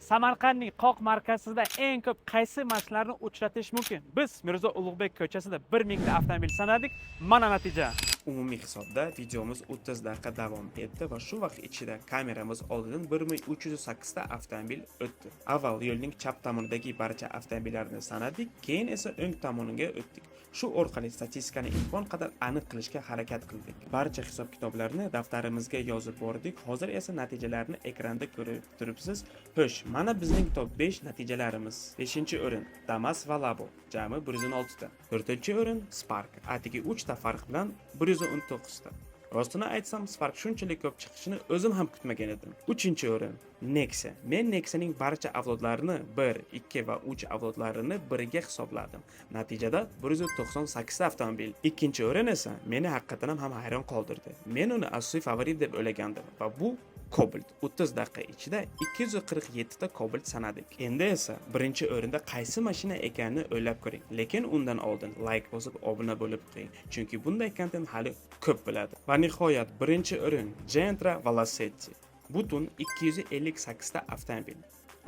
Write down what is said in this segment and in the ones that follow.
Samarqandning Qoq markazida eng ko'p qaysi mashinalarni uchratish mumkin? Biz Mirzo Ulug'bek ko'chasida 1000 ta avtomobil sanadik. Mana natija. Umumiy hisobda videomiz 30 daqiqa davom etdi va shu vaqt ichida kameramiz oldidan 1308 ta avtomobil o'tdi. Avval yo'lning chap tomonidagi barcha avtomobillarni sanadik, keyin esa o'ng tomoniga o'tdik. Shu orqali statistikani imkon qadar aniq qilishga harakat qildik. Barcha hisob-kitoblarni daftarimizga yozib bordik. Hozir esa natijalarni ekranda ko'rib turibsiz. Xo'sh, mana bizning top 5 natijalarimiz. 5-o'rin Damas va Labo, jami 106 ta. 4-o'rin Spark, atigi 3 ta farq bilan 119 ta. Rostini aytsam, Spark shunchalik ko'p chiqishini o'zim ham kutmagan edim. 3-o'rin Nexia. Men Nexianing barcha avlodlarini 1, 2 va 3 avlodlarini biriga hisobladim. Natijada 198 ta avtomobil. 2-o'rin esa meni haqiqatan ham hayron qoldirdi. Men uni asosiy favorit deb o'ylagandim va bu Cobalt. 30 daqiqa ichida 247 ta Cobalt sanadik. Endi esa birinchi o'rinda qaysi mashina ekanini o'ylab ko'ring. Lekin undan oldin like bosib obuna bo'lib qo'ying, chunki bunday kontent hali ko'p bo'ladi. Va nihoyat birinchi o'rin Gentra Velocetti. Butun 258 ta avtomobil.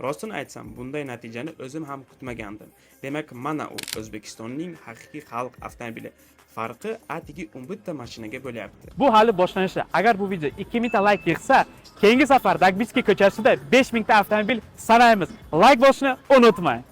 Rostini aytsam, bunday natijani o'zim ham kutmagandim. Demak, mana u O'zbekistonning haqiqiy xalq avtomobili. Farqi atigi 11 ta mashinaga bo'lyapti. Bu hali boshlanishi. Agar bu video 2000 ta like yig'sa, keyingi safar Dagbitskiy ko'chasida 5000 ta avtomobil sanaymiz. Like bosishni unutmang.